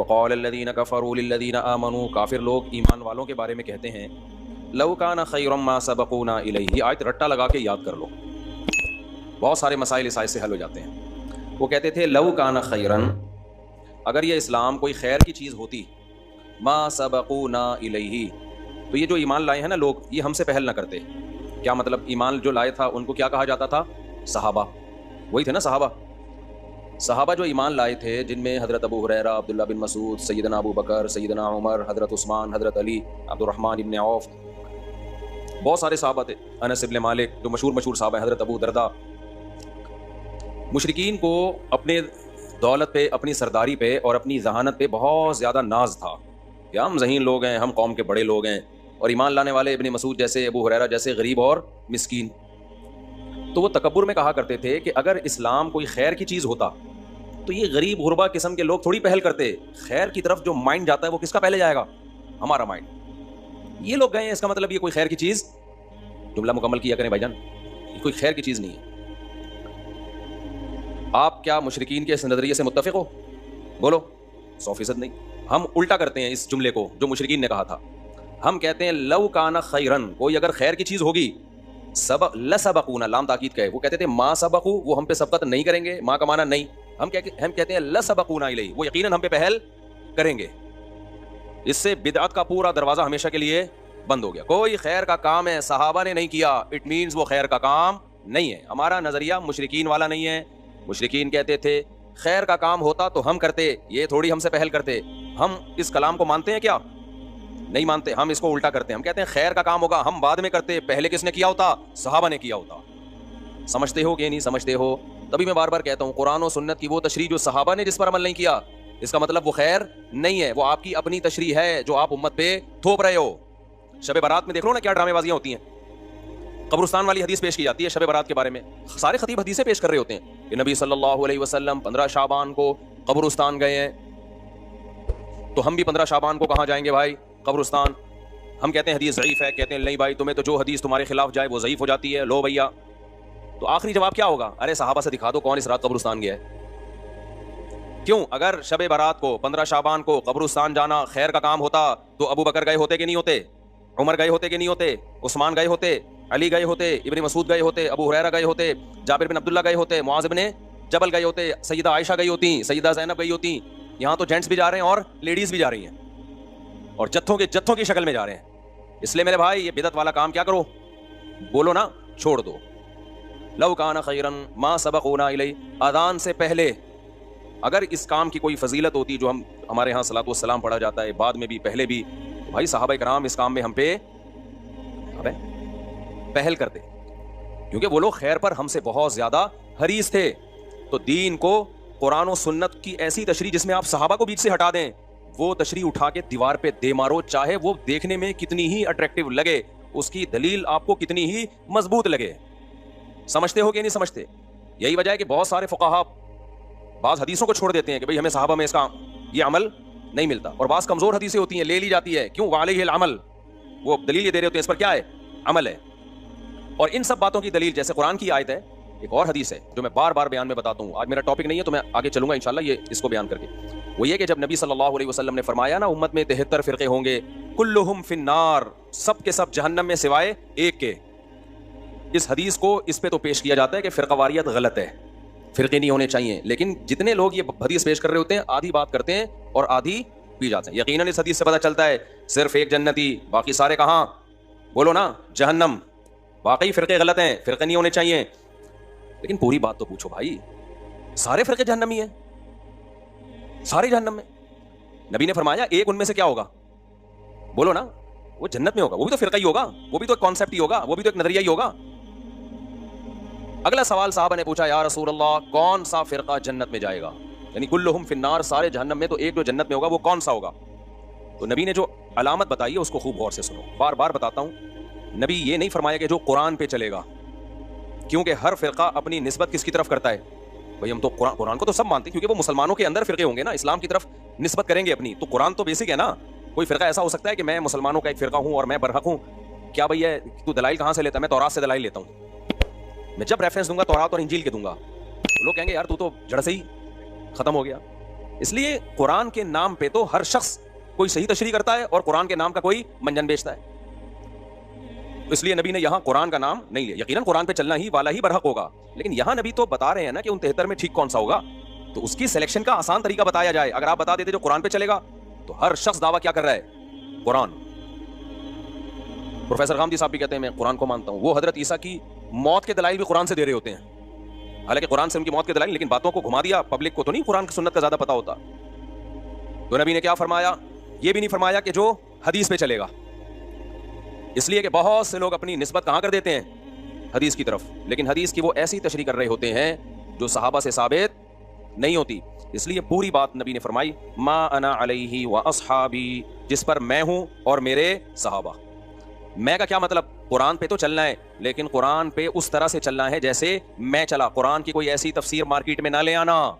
وقال الذین کفروا للذین آمنوا، کافر لوگ ایمان والوں کے بارے میں کہتے ہیں لو کان خیرا ما سبقونا الیہ. یہ آیت رٹا لگا کے یاد کر لو، بہت سارے مسائل اس آیت سے حل ہو جاتے ہیں. وہ کہتے تھے لو کان خیرا، اگر یہ اسلام کوئی خیر کی چیز ہوتی، ما سبقونا الیہ، تو یہ جو ایمان لائے ہیں نا لوگ، یہ ہم سے پہل نہ کرتے. کیا مطلب؟ ایمان جو لائے تھا ان کو کیا کہا جاتا تھا؟ صحابہ. وہی تھے نا صحابہ. صحابہ جو ایمان لائے تھے، جن میں حضرت ابو ہریرہ، عبداللہ بن مسعود، سیدنا ابو بکر، سیدنا عمر، حضرت عثمان، حضرت علی، عبد الرحمن ابن عوف، بہت سارے صحابہ تھے، انس ابن مالک، جو مشہور صحابہ ہیں، حضرت ابو درداء. مشرکین کو اپنے دولت پہ، اپنی سرداری پہ اور اپنی ذہانت پہ بہت زیادہ ناز تھا کہ ہم ذہین لوگ ہیں، ہم قوم کے بڑے لوگ ہیں، اور ایمان لانے والے ابن مسعود جیسے، ابو ہریرہ جیسے غریب اور مسکین. تو وہ تکبر میں کہا کرتے تھے کہ اگر اسلام کوئی خیر کی چیز ہوتا تو یہ غریب غربا قسم کے لوگ تھوڑی پہل کرتے. خیر کی طرف جو مائنڈ جاتا ہے وہ کس کا پہلے جائے گا؟ ہمارا مائنڈ. یہ لوگ گئے ہیں، اس کا مطلب یہ کوئی خیر کی چیز، جملہ مکمل کیا کریں بھائی جان، یہ کوئی خیر کی چیز نہیں ہے. آپ کیا مشرکین کے اس نظریے سے متفق ہو؟ بولو. 100% نہیں. ہم الٹا کرتے ہیں اس جملے کو جو مشرکین نے کہا تھا. ہم کہتے ہیں لو کان خیرن، کوئی اگر خیر کی چیز ہوگی، سبق لسبقونا، لام تاکید کا ہے. وہ کہتے تھے ما سبقو، وہ ہم پہ سبقت نہیں کریں گے، ما کا معنی نہیں. ہم کہتے ہیں لسبقونا الیہ، وہ یقیناً ہم پہ پہل کریں گے. اس سے بدعت کا پورا دروازہ ہمیشہ کے لیے بند ہو گیا. کوئی خیر کا کام ہے صحابہ نے نہیں کیا، اٹ مینز وہ خیر کا کام نہیں ہے. ہمارا نظریہ مشرکین والا نہیں ہے. مشرکین کہتے تھے خیر کا کام ہوتا تو ہم کرتے، یہ تھوڑی ہم سے پہل کرتے. ہم اس کلام کو مانتے ہیں کیا؟ نہیں مانتے. ہم اس کو الٹا کرتے ہیں. ہم کہتے ہیں خیر کا کام ہوگا ہم بعد میں کرتے، پہلے کس نے کیا ہوتا؟ صحابہ نے کیا ہوتا. سمجھتے ہو کہ نہیں سمجھتے ہو؟ تبھی میں بار بار کہتا ہوں قرآن و سنت کی وہ تشریح جو صحابہ نے جس پر عمل نہیں کیا، اس کا مطلب وہ خیر نہیں ہے، وہ آپ کی اپنی تشریح ہے جو آپ امت پہ تھوپ رہے ہو. شب برات میں دیکھ لو نا کیا ڈرامے بازیاں ہوتی ہیں. قبرستان والی حدیث پیش کی جاتی ہے شب برات کے بارے میں، سارے خطیب حدیثیں پیش کر رہے ہوتے ہیں کہ نبی صلی اللہ علیہ وسلم 15 شعبان کو قبرستان گئے ہیں. تو ہم بھی 15 شعبان کو کہاں جائیں گے بھائی؟ قبرستان. ہم کہتے ہیں حدیث ضعیف ہے، کہتے ہیں نہیں بھائی تمہیں تو جو حدیث تمہارے خلاف جائے وہ ضعیف ہو جاتی ہے. لو بھیا، تو آخری جواب کیا ہوگا؟ ارے صحابہ سے دکھا دو کون اس رات قبرستان گیا ہے. کیوں؟ اگر شب برات کو 15 شعبان کو قبرستان جانا خیر کا کام ہوتا تو ابو بکر گئے ہوتے کہ نہیں ہوتے؟ عمر گئے ہوتے کہ نہیں ہوتے؟ عثمان گئے ہوتے؟ علی گئے ہوتے؟ ابن مسعود گئے ہوتے؟ ابو ہریرہ گئے ہوتے؟ جابر بن عبداللہ گئے ہوتے؟ معاذ بن جبل گئے ہوتے؟ سیدہ عائشہ گئی ہوتی؟ سیدہ زینب گئی ہوتی؟ یہاں تو جینٹس بھی جا رہے ہیں اور لیڈیز بھی جا رہی ہیں، اور جتھوں کی شکل میں جا رہے ہیں. اس لیے میرے بھائی یہ بدعت والا کام کیا کرو؟ بولو نا، چھوڑ دو. لو کان خیرا ما سبقونا الیہ، اذان سے پہلے اگر اس کام کی کوئی فضیلت ہوتی جو ہمارے ہاں صلاۃ والسلام پڑھا جاتا ہے بعد میں بھی پہلے بھی، تو بھائی صحابہ کرام اس کام میں ہم پہ پہل کرتے، کیونکہ وہ لوگ خیر پر ہم سے بہت زیادہ حریص تھے. تو دین کو قرآن و سنت کی ایسی تشریح جس میں آپ صحابہ کو بیچ سے ہٹا دیں، وہ تشریح اٹھا کے دیوار پہ دے مارو، چاہے وہ دیکھنے میں کتنی ہی اٹریکٹیو لگے، اس کی دلیل آپ کو کتنی ہی مضبوط لگے. سمجھتے ہو کہ نہیں سمجھتے؟ یہی وجہ ہے کہ بہت سارے فقہا بعض حدیثوں کو چھوڑ دیتے ہیں کہ بھئی ہمیں صحابہ میں اس کا یہ عمل نہیں ملتا، اور بعض کمزور حدیثیں ہوتی ہیں لے لی جاتی ہے. کیوں؟ وعلیہ العمل، وہ دلیل یہ دے رہے ہوتے ہیں اس پر کیا ہے؟ عمل ہے. اور ان سب باتوں کی دلیل جیسے قرآن کی آیت ہے، ایک اور حدیث ہے جو میں بار بار بیان میں بتاتا ہوں. آج میرا ٹاپک نہیں ہے تو میں آگے چلوں گا انشاءاللہ یہ اس کو بیان کر کے. وہ یہ کہ جب نبی صلی اللہ علیہ وسلم نے فرمایا نا امت میں 73 فرقے ہوں گے، کلہم فی النار، سب کے سب جہنم میں سوائے ایک کے. اس حدیث کو اس پہ تو پیش کیا جاتا ہے کہ فرقہ واریت غلط ہے، فرقے نہیں ہونے چاہیے. لیکن جتنے لوگ یہ حدیث پیش کر رہے ہوتے ہیں آدھی بات کرتے ہیں اور آدھی پی جاتے ہیں. یقیناً اس حدیث سے پتہ چلتا ہے صرف ایک جنتی، باقی سارے کہاں؟ بولو نا، جہنم. واقعی فرقے غلط ہیں، فرقے نہیں ہونے چاہیے. لیکن پوری بات تو پوچھو بھائی، سارے فرقے جہنمی ہیں؟ سارے جہنم میں؟ نبی نے فرمایا ایک ان میں سے کیا ہوگا؟ بولو نا، وہ جنت میں ہوگا. وہ بھی تو فرقہ ہی ہوگا، وہ بھی تو ایک کانسیپٹ ہی ہوگا، وہ بھی تو ایک نظریہ ہی ہوگا. اگلا سوال صحابہ نے پوچھا یا رسول اللہ کون سا فرقہ جنت میں جائے گا؟ یعنی کلہم فی النار، سارے جہنم میں، تو ایک جو جنت میں ہوگا وہ کون سا ہوگا؟ تو نبی نے جو علامت بتائی ہے اس کو خوب غور سے سنو. بار بار بتاتا ہوں، نبی یہ نہیں فرمایا کہ جو قرآن پہ چلے گا، کیونکہ ہر فرقہ اپنی نسبت کس کی طرف کرتا ہے؟ بھئی ہم تو قرآن کو تو سب مانتے ہیں، کیونکہ وہ مسلمانوں کے اندر فرقے ہوں گے نا، اسلام کی طرف نسبت کریں گے اپنی، تو قرآن تو بیسک ہے نا. کوئی فرقہ ایسا ہو سکتا ہے کہ میں مسلمانوں کا ایک فرقہ ہوں اور میں برحق ہوں؟ کیا بھیا تو دلائل کہاں سے لیتا ہے؟ میں تورات سے دلائل لیتا ہوں. میں جب ریفرنس دوں گا تورات اور انجیل کے دوں گا. لوگ کہیں گے یار تو جڑ سے ہی ختم ہو گیا. اس لیے قرآن کے نام پہ تو ہر شخص کوئی صحیح تشریح کرتا ہے اور قرآن کے نام کا کوئی منجن بیچتا ہے. اس لیے نبی نے یہاں قرآن کا نام نہیں لیا. یقیناً قرآن پہ چلنا ہی والا ہی برحق ہوگا, لیکن یہاں نبی تو بتا رہے ہیں نا کہ ان 73 میں ٹھیک کون سا ہوگا, تو اس کی سلیکشن کا آسان طریقہ بتایا جائے. اگر آپ بتا دیتے جو قرآن پہ چلے گا تو ہر شخص دعویٰ کیا کر رہا ہے؟ قرآن. پروفیسر غامدی صاحب بھی کہتے ہیں میں قرآن کو مانتا ہوں. وہ حضرت عیسیٰ کی موت کے دلائل بھی قرآن سے دے رہے ہوتے ہیں, حالانکہ قرآن سے ان کی موت کے دلائل, لیکن باتوں کو گھما دیا. پبلک کو تو نہیں قرآن کی سنت کا زیادہ پتا ہوتا. تو نبی نے کیا فرمایا؟ یہ بھی نہیں فرمایا کہ جو حدیث پہ چلے گا, اس لیے کہ بہت سے لوگ اپنی نسبت کہاں کر دیتے ہیں؟ حدیث کی طرف. لیکن حدیث کی وہ ایسی تشریح کر رہے ہوتے ہیں جو صحابہ سے ثابت نہیں ہوتی. اس لیے پوری بات نبی نے فرمائی ما انا علیہ و اصحابی, جس پر میں ہوں اور میرے صحابہ. میں کا کیا مطلب؟ قرآن پہ تو چلنا ہے, لیکن قرآن پہ اس طرح سے چلنا ہے جیسے میں چلا. قرآن کی کوئی ایسی تفسیر مارکیٹ میں نہ لے آنا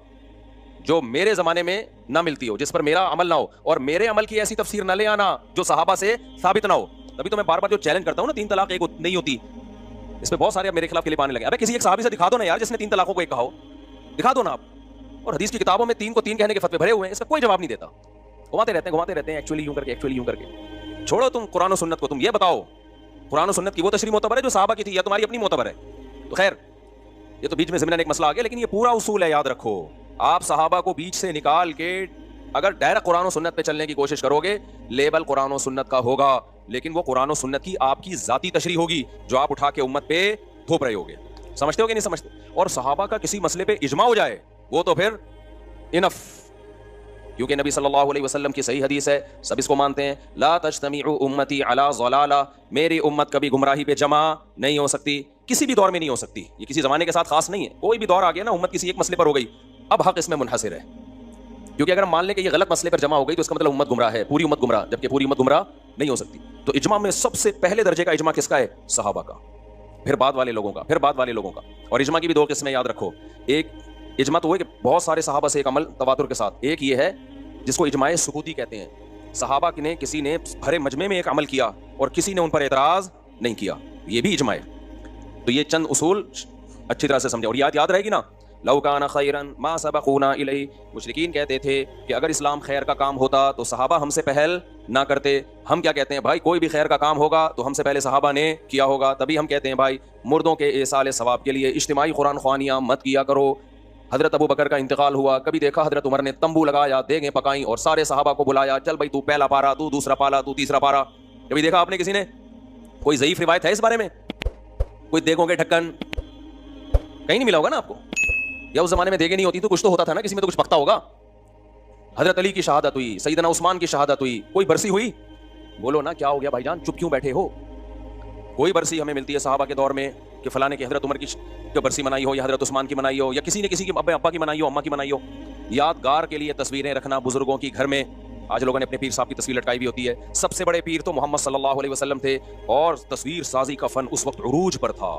جو میرے زمانے میں نہ ملتی ہو, جس پر میرا عمل نہ ہو, اور میرے عمل کی ایسی تفسیر نہ لے آنا جو صحابہ سے ثابت نہ ہو. تبھی تو میں بار بار جو چیلنج کرتا ہوں نا, 3 طلاق ایک نہیں ہوتی, اس پہ بہت سارے میرے خلاف کلپ آنے لگے. ابے کسی ایک صحابی سے دکھا دو نا یار جس نے 3 طلاقوں کو ایک کہا ہو, دکھا دو نا آپ. اور حدیث کی کتابوں میں 3 کو 3 کہنے کے فتوے بھرے ہوئے ہیں, اس کا کوئی جواب نہیں دیتا. گھماتے رہتے ہیں ایکچولی یوں کر کے, ایکچولی یوں کر کے. چھوڑو تم قرآن و سنت کو, تم یہ بتاؤ قرآن و سنت کی وہ تشریح معتبر ہے جو صحابہ کی تھی یا تمہاری اپنی معتبر ہے؟ تو خیر یہ تو بیچ میں ضمن ایک مسئلہ آ گیا, لیکن یہ پورا اصول ہے, یاد رکھو. آپ صحابہ کو بیچ سے نکال کے اگر ڈائریکٹ قرآن و سنت پہ چلنے کی کوشش کرو گے, لیبل قرآن و سنت کا ہوگا, لیکن وہ قرآن و سنت کی آپ کی ذاتی تشریح ہوگی جو آپ اٹھا کے امت پہ تھوپ رہے ہوگے. سمجھتے ہو کہ نہیں سمجھتے؟ اور صحابہ کا کسی مسئلے پہ اجماع ہو جائے وہ تو پھر انف, کیونکہ نبی صلی اللہ علیہ وسلم کی صحیح حدیث ہے, سب اس کو مانتے ہیں, لا تجتمع امتی علی ضلالہ, میری امت کبھی گمراہی پہ جمع نہیں ہو سکتی, کسی بھی دور میں نہیں ہو سکتی. یہ کسی زمانے کے ساتھ خاص نہیں ہے, کوئی بھی دور آ گیا نا امت کسی ایک مسئلے پر ہو گئی, اب حق اس میں منحصر ہے. کیونکہ اگر ہم مان لیں کہ یہ غلط مسئلے پر جمع ہو گئی تو اس کا مطلب امت گمراہ ہے, پوری امت گمراہ, جبکہ پوری امت گمراہ نہیں ہو سکتی. تو اجماع میں سب سے پہلے درجے کا اجماع کس کا ہے؟ صحابہ کا, پھر بعد والے لوگوں کا, پھر بعد والے لوگوں کا. اور اجماع کی بھی 2 قسمیں یاد رکھو. ایک اجماع تو وہ ہے کہ بہت سارے صحابہ سے ایک عمل تواتر کے ساتھ. ایک یہ ہے جس کو اجماع سکوتی کہتے ہیں, صحابہ نے کسی نے بھرے مجمع میں ایک عمل کیا اور کسی نے ان پر اعتراض نہیں کیا, یہ بھی اجماع ہے. تو یہ چند اصول اچھی طرح سے سمجھے, اور یاد رہے گی نا. لو کان خیرا ما سبقونا الیہ, مشرکین کہتے تھے کہ اگر اسلام خیر کا کام ہوتا تو صحابہ ہم سے پہل نہ کرتے. ہم کیا کہتے ہیں بھائی, کوئی بھی خیر کا کام ہوگا تو ہم سے پہلے صحابہ نے کیا ہوگا. تبھی ہم کہتے ہیں بھائی مردوں کے ایصال ثواب کے لیے اجتماعی قرآن خوانیاں مت کیا کرو. حضرت ابو بکر کا انتقال ہوا, کبھی دیکھا حضرت عمر نے تمبو لگایا, دیگیں پکائیں اور سارے صحابہ کو بلایا, چل بھائی تو پہلا پارا, تو دوسرا پارا, تو تیسرا پارا. کبھی دیکھا آپ نے کسی نے؟ کوئی ضعیف روایت ہے اس بارے میں؟ کوئی دیگوں کے ڈھکن کہیں نہیں ملا ہوگا نا آپ کو. یا اس زمانے میں دیگیں نہیں ہوتی تو کچھ تو ہوتا تھا نا, کسی میں تو کچھ پکتا ہوگا. حضرت علی کی شہادت ہوئی, سیدنا عثمان کی شہادت ہوئی, کوئی برسی ہوئی؟ بولو نا کیا ہو گیا بھائی جان, چپ کیوں بیٹھے ہو؟ کوئی برسی ہمیں ملتی ہے صحابہ کے دور میں کہ فلاں نے کی حضرت عمر کی برسی منائی ہو, یا حضرت عثمان کی منائی ہو, یا کسی نے کسی کی ابا کی منائی ہو, اماں کی منائی ہو. یادگار کے لیے تصویریں رکھنا بزرگوں کی گھر میں. آج لوگوں نے اپنے پیر صاحب کی تصویر لٹکائی بھی ہوتی ہے. سب سے بڑے پیر تو محمد صلی اللہ علیہ وسلم تھے, اور تصویر سازی کا فن اس وقت عروج پر تھا.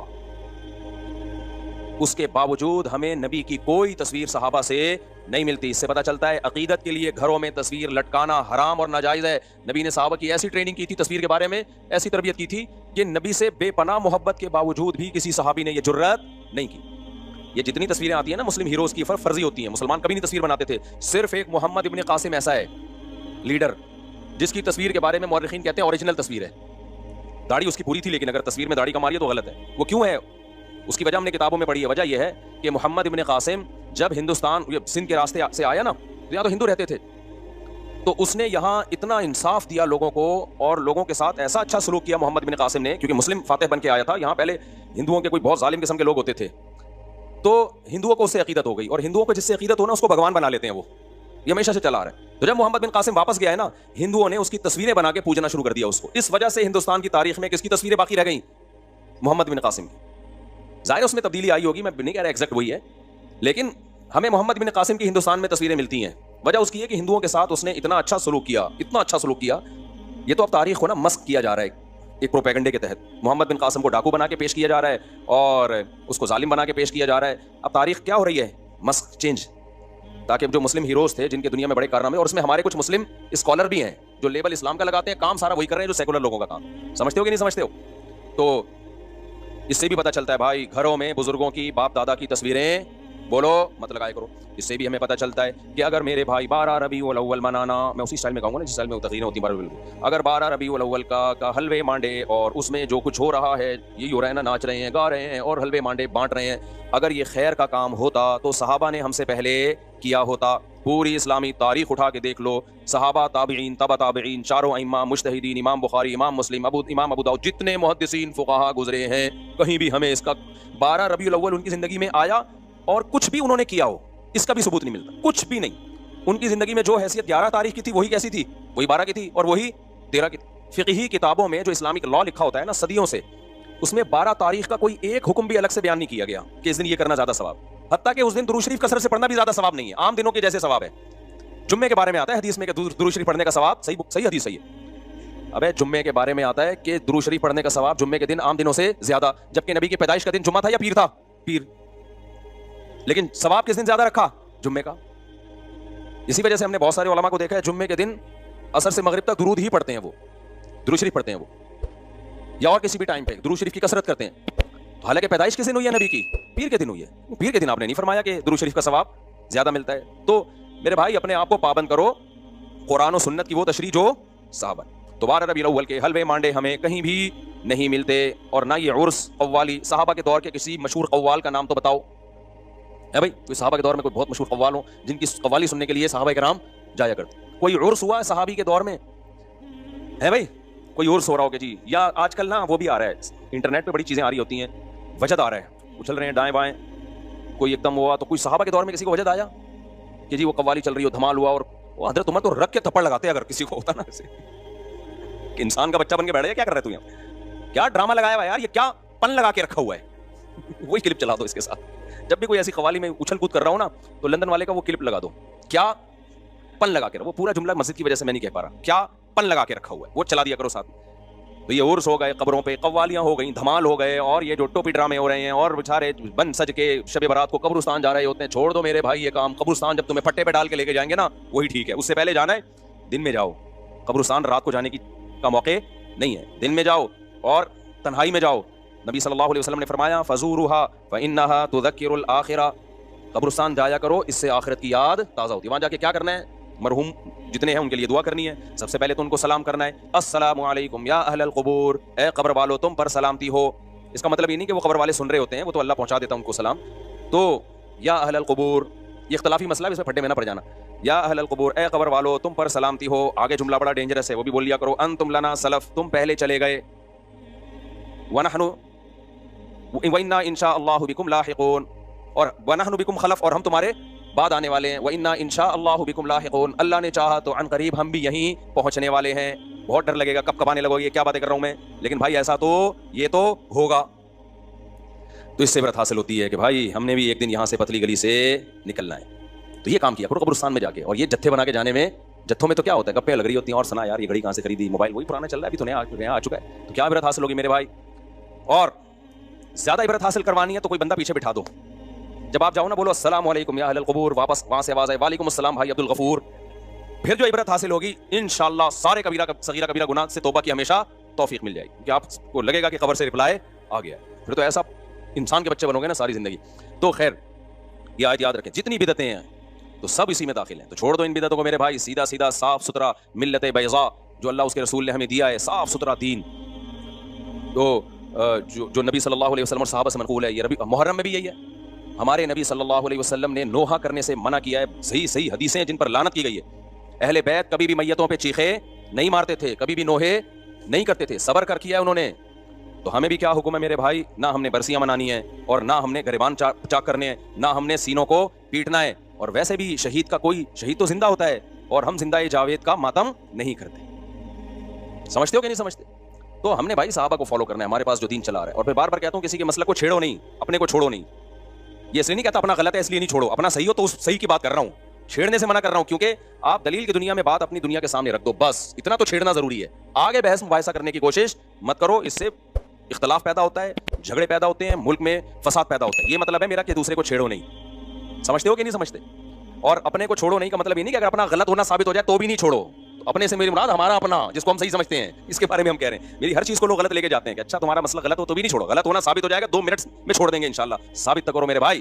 اس کے باوجود ہمیں نبی کی کوئی تصویر صحابہ سے نہیں ملتی. اس سے پتہ چلتا ہے عقیدت کے لیے گھروں میں تصویر لٹکانا حرام اور ناجائز ہے. نبی نے صحابہ کی ایسی ٹریننگ کی تھی تصویر کے بارے میں, ایسی تربیت کی تھی کہ نبی سے بے پناہ محبت کے باوجود بھی کسی صحابی نے یہ جرأت نہیں کی. یہ جتنی تصویریں آتی ہیں نا مسلم ہیروز کی فرضی ہوتی ہیں, مسلمان کبھی نہیں تصویر بناتے تھے. صرف ایک محمد ابن قاسم ایسا ہے لیڈر جس کی تصویر کے بارے میں مورخین کہتے ہیں اوریجنل تصویر ہے. داڑھی اس کی پوری تھی, لیکن اگر تصویر میں داڑھی کما رہی ہے تو غلط ہے. وہ کیوں ہے؟ اس کی وجہ ہم نے کتابوں میں پڑھی ہے. وجہ یہ ہے کہ محمد ابن قاسم جب ہندوستان سندھ کے راستے سے آیا نا, تو یہاں تو ہندو رہتے تھے, تو اس نے یہاں اتنا انصاف دیا لوگوں کو, اور لوگوں کے ساتھ ایسا اچھا سلوک کیا محمد ابن قاسم نے, کیونکہ مسلم فاتح بن کے آیا تھا. یہاں پہلے ہندوؤں کے کوئی بہت ظالم قسم کے لوگ ہوتے تھے, تو ہندوؤں کو اس سے عقیدت ہو گئی, اور ہندوؤں کو جس سے عقیدت ہو نا اس کو بھگوان بنا لیتے ہیں. وہ یہ ہمیشہ سے چلا آ رہا ہے. تو جب محمد بن قاسم واپس گیا ہے نا, ہندوؤں نے اس کی تصویریں بنا کے پوجنا شروع کر دیا اس کو. اس وجہ سے ہندوستان کی تاریخ میں کس کی تصویریں باقی رہ گئیں؟ محمد بن قاسم کی. ظاہر اس میں تبدیلی آئی ہوگی, میں نہیں کہہ رہا ایگزیکٹ وہی ہے, لیکن ہمیں محمد بن قاسم کی ہندوستان میں تصویریں ملتی ہیں. وجہ اس کی ہے کہ ہندوؤں کے ساتھ اس نے اتنا اچھا سلوک کیا, اتنا اچھا سلوک کیا. یہ تو اب تاریخ کو نا مسخ کیا جا رہا ہے ایک پروپیگنڈے کے تحت. محمد بن قاسم کو ڈاکو بنا کے پیش کیا جا رہا ہے اور اس کو ظالم بنا کے پیش کیا جا رہا ہے. اب تاریخ کیا ہو رہی ہے؟ مسخ, چینج, تاکہ جو مسلم ہیروز تھے جن کے دنیا میں بڑے کارنامے, اور اس میں ہمارے کچھ مسلم اسکالر بھی ہیں جو لیبل اسلام کا لگاتے ہیں, کام سارا وہی کر رہے ہیں جو سیکولر لوگوں کا کام. سمجھتے ہو کہ نہیں سمجھتے ہو؟ تو اس سے بھی پتہ چلتا ہے بھائی گھروں میں بزرگوں کی باپ دادا کی تصویریں بولو مت لگایا کرو. اس سے بھی ہمیں پتہ چلتا ہے کہ اگر میرے بھائی 12 ربیع الاول منانا, میں اسی اسٹائل میں کہوں گا نا جس اسٹائل میں تقریریں ہوتی ہیں, اگر 12 ربیع الاول کا حلوے مانڈے اور اس میں جو کچھ ہو رہا ہے, یہی ہو رہا ہے نا, ناچ رہے ہیں, گا رہے ہیں اور حلوے مانڈے بانٹ رہے ہیں, اگر یہ خیر کا کام ہوتا تو صحابہ نے ہم سے پہلے کیا ہوتا. پوری اسلامی تاریخ اٹھا کے دیکھ لو, صحابہ, تابعین, تبع تابعین, چاروں ائمہ, مجتہدین, امام بخاری, امام مسلم, امام ابو داؤد, جتنے محدثین فقہا گزرے ہیں, کہیں بھی ہمیں اس کا 12 ربیع الاول ان کی زندگی میں آیا اور کچھ بھی انہوں نے کیا ہو اس کا بھی ثبوت نہیں ملتا. کچھ بھی نہیں. ان کی زندگی میں جو حیثیت 11 تاریخ کی تھی وہی کیسی تھی, وہی 12 کی تھی اور وہی 13 کی تھی. فقہی کتابوں میں جو اسلامک لا لکھا ہوتا ہے نا صدیوں سے, اس میں 12 تاریخ کا کوئی ایک حکم بھی الگ سے بیان نہیں کیا گیا کہ اس دن یہ کرنا زیادہ ثواب, حتیٰ کہ اس دن درود شریف کثرت سے پڑھنا بھی زیادہ ثواب نہیں ہے, عام دنوں کے جیسے ثواب ہے. جمعے کے بارے میں آتا ہے حدیث میں کہ درود شریف پڑھنے کا ثواب, صحیح حدیث صحیح ہے. ابے جمعے کے بارے میں آتا ہے کہ درود شریف پڑھنے کا ثواب جمعے کے دن عام دنوں سے زیادہ, جبکہ نبی کی پیدائش کا دن جمعہ تھا یا پیر تھا, پیر, لیکن ثواب کس دن زیادہ رکھا, جمعے کا. اسی وجہ سے ہم نے بہت سارے علماء کو دیکھا ہے جمعے کے دن عصر سے مغرب تک درود ہی پڑھتے ہیں, وہ درود شریف پڑھتے ہیں وہ, یا اور کسی بھی ٹائم پہ درود شریف کی کثرت کرتے ہیں. حالانکہ پیدائش کس دن ہوئی ہے نبی کی, پیر کے دن ہوئی ہے. پیر کے دن آپ نے نہیں فرمایا کہ درود شریف کا ثواب زیادہ ملتا ہے. تو میرے بھائی اپنے آپ کو پابند کرو قرآن و سنت کی وہ تشریح جو صحابہ. تو 12 ربیع الاول کے حلوے مانڈے ہمیں کہیں بھی نہیں ملتے, اور نہ یہ عرس قوالی. صحابہ کے دور کے کسی مشہور قوال کا نام تو بتاؤ ہے بھائی, کوئی صحابہ کے دور میں کوئی بہت مشہور قوال ہو جن کی قوالی سننے کے لیے صحابہ کرام جایا کرتے. کوئی عرس ہوا ہے صحابی کے دور میں ہے بھائی, کوئی عرس ہو رہا ہو کہ جی, یا آج کل نا وہ بھی آ رہا ہے انٹرنیٹ پہ بڑی چیزیں آ رہی ہوتی ہیں, وجد آ رہا ہے, اچھل رہے ہیں دائیں بائیں, کوئی ایک دم ہوا. تو کوئی صحابہ کے دور میں کسی کو وجد آیا کہ جی وہ قوالی چل رہی ہو, دھمال ہوا, اور وہ حضرت عمر تو رکھ کے تھپڑ لگاتے اگر کسی کو ہوتا نا ایسے کہ انسان کا بچہ بن کے بیٹھ گیا, کیا کر رہے تو یہاں, کیا ڈرامہ لگایا ہوا یار, یہ کیا پن لگا کے رکھا ہوا ہے. وہی کلپ چلا دو اس کے ساتھ, جب بھی کوئی ایسی قوالی میں اچھل کود کر رہا ہوں نا تو لندن والے کا وہ کلپ لگا دو, کیا پن لگا کے, وہ پورا جملہ مسجد کی وجہ سے میں نہیں کہہ پا رہا, کیا پن لگا کے رکھا ہوا ہے, وہ چلا دیا کرو ساتھ میں. تو یہ عرس ہو گئے, قبروں پہ قوالیاں ہو گئیں, دھمال ہو گئے, اور یہ جو ٹوپی ڈرامے ہو رہے ہیں, اور بیچارے بن سج کے شب برات کو قبرستان جا رہے ہوتے ہیں. چھوڑ دو میرے بھائی یہ کام, قبرستان جب تمہیں پٹے پہ ڈال کے لے کے جائیں گے نا وہی ٹھیک ہے. اس سے پہلے جانا ہے دن میں جاؤ, قبرستان رات کو جانے کا موقع نہیں ہے, دن میں جاؤ اور تنہائی میں جاؤ. نبی صلی اللہ علیہ وسلم نے فرمایا فزورها فانها تذکر الاخرہ, قبرستان جایا کرو, اس سے آخرت کی یاد تازہ ہوتی ہے. وہاں جا کے کیا کرنا ہے, مرحوم جتنے ہیں ان کے لیے دعا کرنی ہے. سب سے پہلے تو ان کو سلام کرنا ہے, السلام علیکم یا اہل القبور, اے قبر والو تم پر سلامتی ہو. اس کا مطلب یہ نہیں کہ وہ قبر والے سن رہے ہوتے ہیں, وہ تو اللہ پہنچا دیتا ان کو سلام. تو یا اہل القبور یہ اختلافی مسئلہ ہے, اس میں پھٹے میں نہ پڑ جانا. یا اہل القبور, اے قبر والو تم پر سلامتی ہو. آگے جملہ بڑا ڈینجرس ہے, وہ بھی بول لیا کرو, انتم لنا سلف, تم پہلے چلے گئے, ونحن وإنا ان شاء اللہ بکم لاحقون, اور ونحن بکم خلف, اور ہم تمہارے بعد آنے والے ہیں. وإنا ان شاء اللہ بکم لاحقون, اللہ نے چاہا تو عن قریب ہم بھی یہیں پہنچنے والے ہیں. بہت ڈر لگے گا, کب کب آنے لگو گے, کیا باتیں کر رہا ہوں میں, لیکن بھائی ایسا تو یہ تو ہوگا. تو اس سے عبرت حاصل ہوتی ہے کہ بھائی ہم نے بھی ایک دن یہاں سے پتلی گلی سے نکلنا ہے. تو یہ کام کیا کرو قبرستان میں جا کے. اور یہ جتھے بنا کے جانے میں, جتھوں میں تو کیا ہوتا ہے, گپیں لگ رہی ہوتی ہیں, اور سنا یار یہ گھڑی کہاں سے خریدی, موبائل وہی پرانا چل رہا ہے, ابھی تو نیا آ چکا ہے. تو کیا عبرت حاصل ہوگی میرے بھائی. اور زیادہ عبرت حاصل کروانی ہے تو کوئی بندہ پیچھے بٹھا دو, جب آپ جاؤ نا بولو السلام علیکم یا اہل القبور, واپس وہاں سے آواز آئے وعلیکم السلام بھائی عبد الغفور. پھر جو عبرت حاصل ہوگی انشاءاللہ سارے صغیرہ کبیرہ گناہ سے توبہ کی ہمیشہ توفیق مل جائے گی, کہ آپ کو لگے گا کہ قبر سے رپلائی آ گیا. پھر تو ایسا انسان کے بچے بنو گے نا ساری زندگی. تو خیر یہ آیت یاد رکھیں, جتنی بدعتیں ہیں تو سب اسی میں داخل ہیں. تو چھوڑ دو ان بدعتوں کو میرے بھائی, سیدھا سیدھا صاف ستھرا ملت بیضاء جو اللہ اس کے رسول نے ہمیں دیا ہے, صاف ستھرا دین, تو جو نبی صلی اللہ علیہ وسلم اور صحابہ سے منقول ہے. یہ محرم میں بھی یہی ہے. ہمارے نبی صلی اللہ علیہ وسلم نے نوحہ کرنے سے منع کیا ہے. صحیح حدیثیں جن پر لعنت کی گئی ہے. اہل بیت کبھی بھی میتوں پہ چیخے نہیں مارتے تھے, کبھی بھی نوحے نہیں کرتے تھے, صبر کر کیا ہے انہوں نے. تو ہمیں بھی کیا حکم ہے میرے بھائی, نہ ہم نے برسیاں منانی ہیں, اور نہ ہم نے گریبان چاک کرنے ہیں, نہ ہم نے سینوں کو پیٹنا ہے. اور ویسے بھی شہید تو زندہ ہوتا ہے, اور ہم زندہ جاوید کا ماتم نہیں کرتے. سمجھتے ہو کہ نہیں سمجھتے؟ تو ہم نے بھائی صحابہ کو فالو کرنا ہے, ہمارے پاس جو دین چلا رہا ہے. اور پھر بار بار کہتا ہوں کسی کے مسئلہ کو چھیڑو نہیں, اپنے کو چھوڑو نہیں. یہ اس لیے نہیں کہتا اپنا غلط ہے اس لیے نہیں چھوڑو, اپنا صحیح ہو تو اس صحیح کی بات کر رہا ہوں, چھیڑنے سے منع کر رہا ہوں. کیونکہ آپ دلیل کی دنیا میں بات اپنی دنیا کے سامنے رکھ دو, بس اتنا تو چھیڑنا ضروری ہے. آگے بحث مباحثہ کرنے کی کوشش مت کرو, اس سے اختلاف پیدا ہوتا ہے, جھگڑے پیدا ہوتے ہیں, ملک میں فساد پیدا ہوتا ہے. یہ مطلب ہے میرا کہ دوسرے کو چھیڑو نہیں. سمجھتے ہو کہ نہیں سمجھتے؟ اور اپنے کو چھوڑو نہیں کا مطلب یہ نہیں کہ اگر اپنا غلط ہونا ثابت ہو جائے تو بھی نہیں چھوڑو. اپنے سے میری مراد ہمارا اپنا, جس کو ہم صحیح سمجھتے ہیں, اس کے بارے میں ہم کہہ رہے ہیں. میری ہر چیز کو لوگ غلط لے کے جاتے ہیں کہ اچھا تمہارا مسئلہ غلط ہو تو بھی نہیں چھوڑو. غلط ہونا ثابت ہو جائے گا 2 منٹ میں چھوڑ دیں گے انشاءاللہ. ثابت تو کرو میرے بھائی